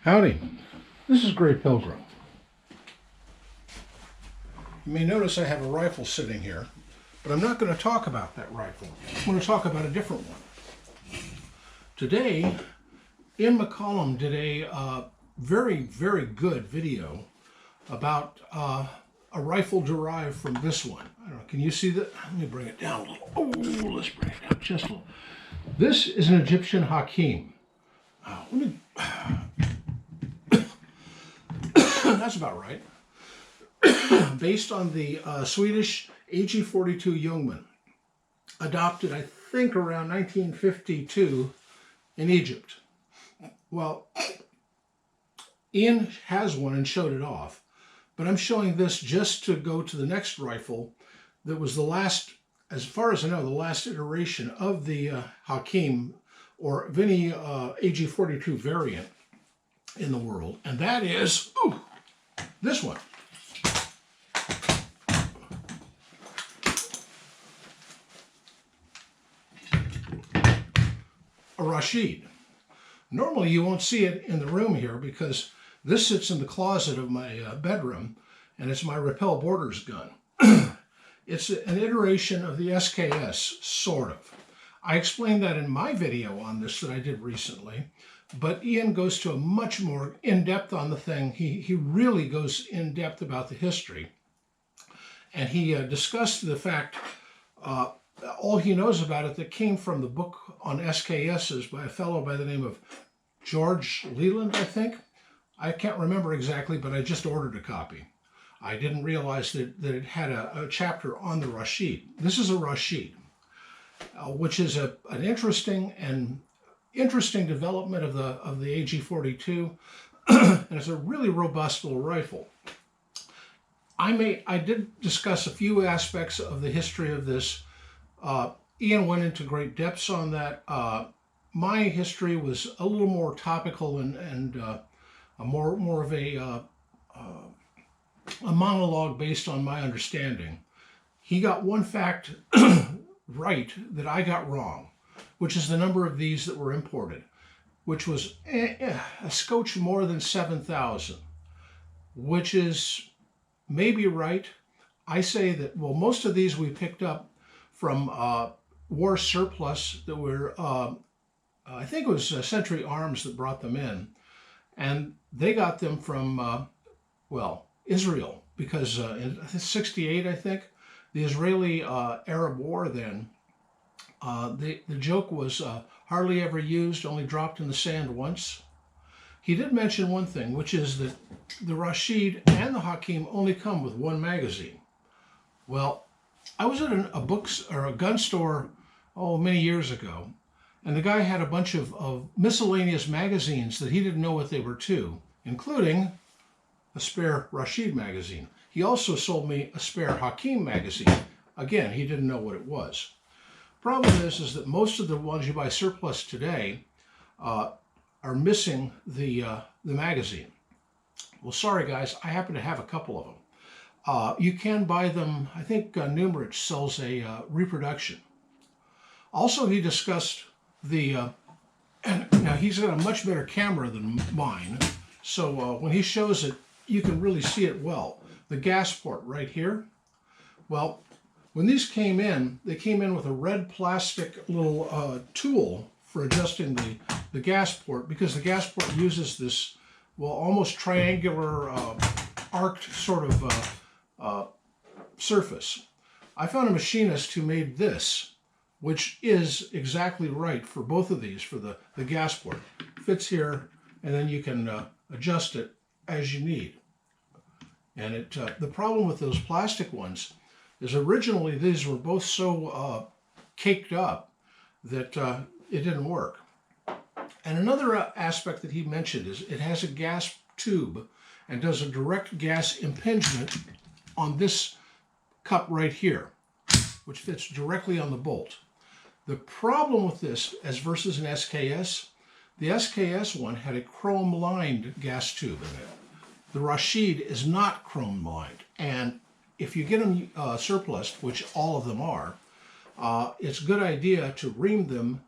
Howdy, this is Gray Pilgrim. You may notice I have a rifle sitting here, but I'm not going to talk about that rifle. I'm going to talk about a different one. Today, Ian McCollum did a very, very good video about a rifle derived from this one. I don't know, can you see that? Let me bring it down a little. Oh, let's bring it down just a little. This is an Egyptian Hakim. That's about right. Based on the Swedish AG-42 Jungmann, adopted, I think, around 1952 in Egypt. Well, Ian has one and showed it off, but I'm showing this just to go to the next rifle that was the last, as far as I know, the last iteration of the Hakim or of any AG-42 variant in the world, and that is this one. A Rasheed. Normally you won't see it in the room here because this sits in the closet of my bedroom, and it's my Repel Borders gun. It's an iteration of the SKS, sort of. I explained that in my video on this that I did recently, but Ian goes to a much more in-depth on the thing. He really goes in-depth about the history. And he discussed the fact, all he knows about it that came from the book on SKSs by a fellow by the name of George Leland, I think. I can't remember exactly, but I just ordered a copy. I didn't realize that it had a chapter on the Rasheed. This is a Rasheed, which is an interesting development of the AG-42, and it's a really robust little rifle. I did discuss a few aspects of the history of this. Ian went into great depths on that. My history was a little more topical and more of a monologue based on my understanding. He got one fact right that I got wrong, which is the number of these that were imported, which was a scotch more than 7,000, which is maybe right. I say that, well, most of these we picked up from war surplus that were, I think it was Century Arms that brought them in, and they got them from, Israel, because in 68, I think, the Israeli-Arab War then, the joke was hardly ever used, only dropped in the sand once. He did mention one thing, which is that the Rasheed and the Hakim only come with one magazine. Well, I was at a gun store, many years ago, and the guy had a bunch of miscellaneous magazines that he didn't know what they were to, including a spare Rasheed magazine. He also sold me a spare Hakim magazine. Again, he didn't know what it was. Problem is that most of the ones you buy surplus today are missing the magazine. Well, sorry guys, I happen to have a couple of them. You can buy them. I think Numerich sells a reproduction. Also, he discussed and now he's got a much better camera than mine, so when he shows it, you can really see it well. The gas port right here. Well, when these came in, they came in with a red plastic little tool for adjusting the gas port, because the gas port uses this, almost triangular arced sort of surface. I found a machinist who made this, which is exactly right for both of these, for the gas port. Fits here, and then you can adjust it as you need. And the problem with those plastic ones is originally these were both so caked up that it didn't work. And another aspect that he mentioned is it has a gas tube and does a direct gas impingement on this cup right here, which fits directly on the bolt. The problem with this, as versus an SKS, the SKS one had a chrome-lined gas tube in it. The Rasheed is not chrome-lined, and if you get them surplus, which all of them are, it's a good idea to ream them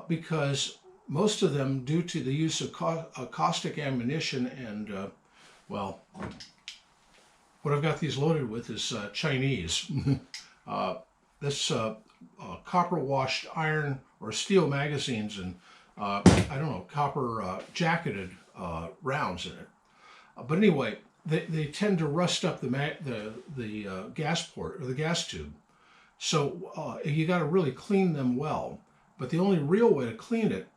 because most of them, due to the use of caustic ammunition and, well, what I've got these loaded with is Chinese. This copper washed iron or steel magazines and I don't know, copper jacketed rounds in it. But anyway, they tend to rust up the gas port or the gas tube. So you got to really clean them well. But the only real way to clean it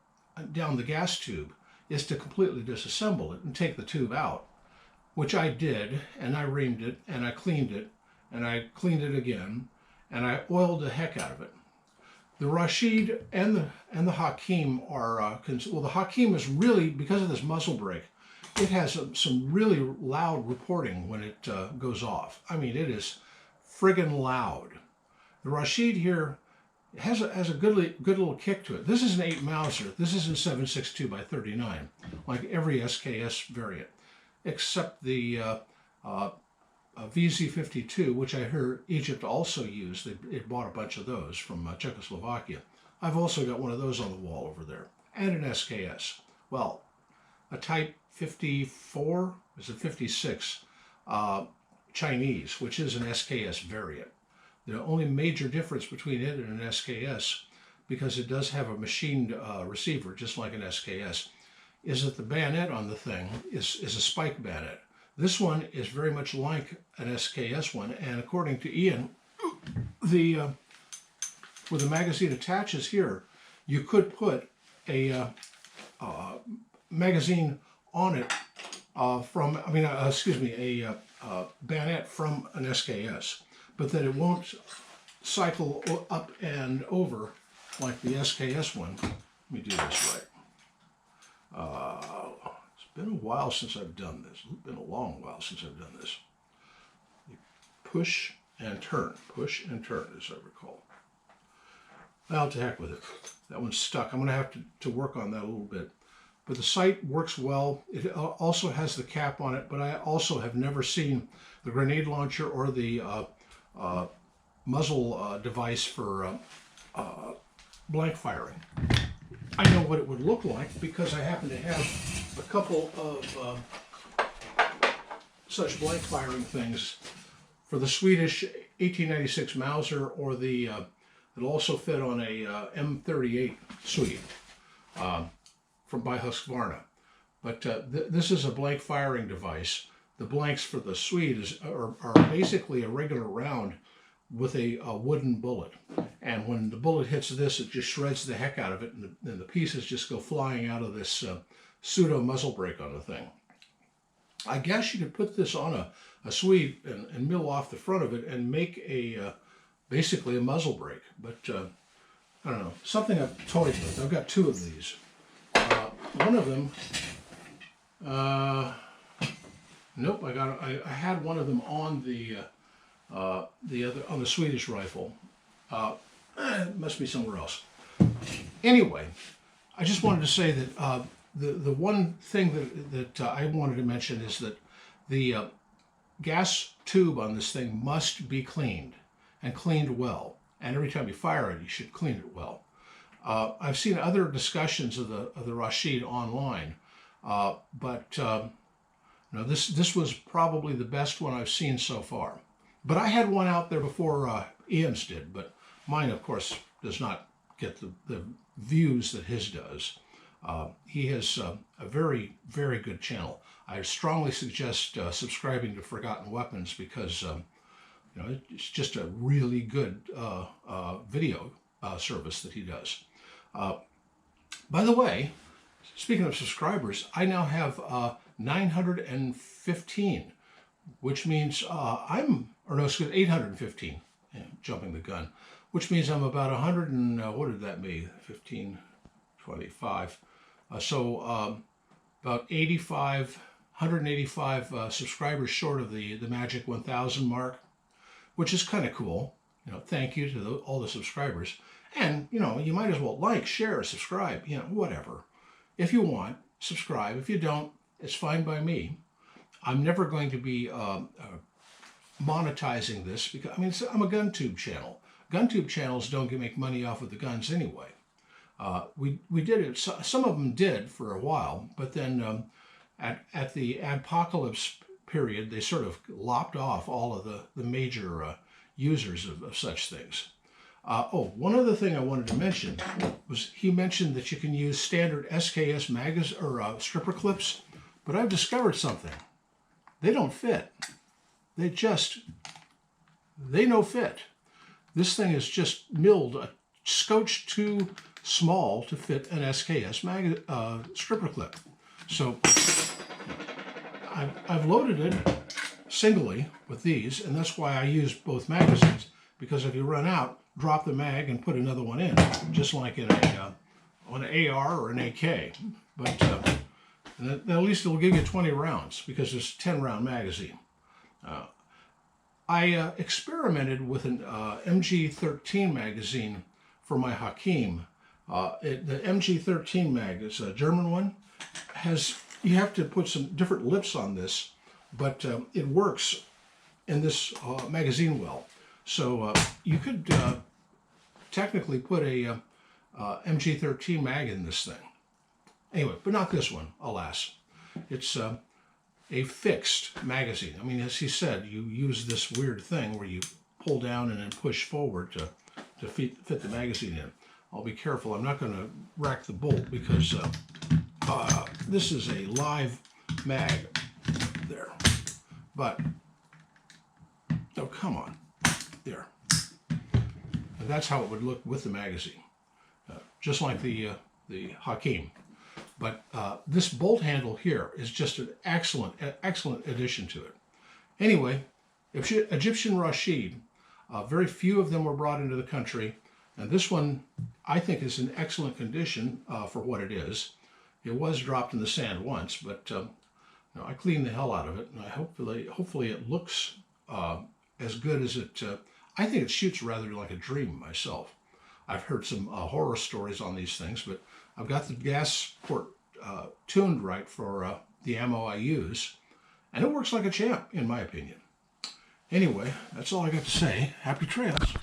down the gas tube is to completely disassemble it and take the tube out, which I did, and I reamed it, and I cleaned it, and I cleaned it again, and I oiled the heck out of it. The Rasheed and the Hakim are, well, the Hakim is really, because of this muzzle brake, it has some really loud reporting when it goes off. I mean, it is friggin' loud. The Rasheed here has a good little kick to it. This is an 8 Mauser. This is a 7.62 by 39, like every SKS variant, except the VZ52, which I heard Egypt also used. It bought a bunch of those from Czechoslovakia. I've also got one of those on the wall over there, and an SKS. Well, a Type 54, is it 56, Chinese, which is an SKS variant. The only major difference between it and an SKS, because it does have a machined receiver, just like an SKS, is that the bayonet on the thing is a spike bayonet. This one is very much like an SKS one, and according to Ian, where the magazine attaches here, you could put a magazine on it a bayonet from an SKS, but that it won't cycle up and over like the SKS one. Let me do this right. It's been a while since I've done this. It's been a long while since I've done this. You push and turn, as I recall. Well, to heck with it. That one's stuck. I'm going to have to work on that a little bit. But the sight works well. It also has the cap on it, but I also have never seen the grenade launcher or the muzzle device for blank firing. I know what it would look like because I happen to have a couple of such blank firing things for the Swedish 1896 Mauser, or the it'll also fit on a M38 Swede by Husqvarna. But this is a blank firing device. The blanks for the Swede are basically a regular round with a wooden bullet. And when the bullet hits this, it just shreds the heck out of it, and the pieces just go flying out of this pseudo muzzle brake on the thing. I guess you could put this on a Swede and mill off the front of it and make basically a muzzle brake. But I don't know, something I've toyed with. I've got two of these. One of them, nope, I had one of them on the other, on the Swedish rifle. It must be somewhere else. Anyway, I just wanted to say that the one thing that I wanted to mention is that the gas tube on this thing must be cleaned, and cleaned well. And every time you fire it, you should clean it well. I've seen other discussions of the Rasheed online, but this was probably the best one I've seen so far. But I had one out there before Ian's did, but mine, of course, does not get the views that his does. He has a very, very good channel. I strongly suggest subscribing to Forgotten Weapons because it's just a really good video service that he does. By the way, speaking of subscribers, I now have 915, which means 815, jumping the gun, which means I'm about 100 and, what did that mean? 15, 25. About 185 subscribers short of the magic 1,000 mark, which is kind of cool. Thank you to all the subscribers. And, you might as well like, share, subscribe, whatever. If you want, subscribe. If you don't, it's fine by me. I'm never going to be monetizing this because, I'm a GunTube channel. GunTube channels don't make money off of the guns anyway. We did it. Some of them did for a while, but then at the apocalypse period, they sort of lopped off all of the major users of such things. One other thing I wanted to mention was he mentioned that you can use standard SKS magazine or stripper clips, but I've discovered something. They don't fit. They no fit. This thing is just milled a scotch too small to fit an SKS stripper clip. So I've loaded it singly with these, and that's why I use both magazines, because if you run out, drop the mag and put another one in, just like in an AR or an AK. But at least it'll give you 20 rounds because it's a 10-round magazine. I experimented with an MG13 magazine for my Hakim. The MG13 mag is a German one. You have to put some different lips on this, but it works in this magazine well. So you could technically put a MG13 mag in this thing. Anyway, but not this one, alas. It's a fixed magazine. I mean, as he said, you use this weird thing where you pull down and then push forward to fit the magazine in. I'll be careful. I'm not going to rack the bolt because this is a live mag there. But, oh, come on. There. And that's how it would look with the magazine. Just like the Hakim. But this bolt handle here is just an excellent addition to it. Anyway, Egyptian Rasheed, very few of them were brought into the country, and this one I think is in excellent condition for what it is. It was dropped in the sand once, but I cleaned the hell out of it, and hopefully it looks as good as it. I think it shoots rather like a dream myself. I've heard some horror stories on these things, but I've got the gas port tuned right for the ammo I use, and it works like a champ, in my opinion. Anyway, that's all I got to say. Happy trails.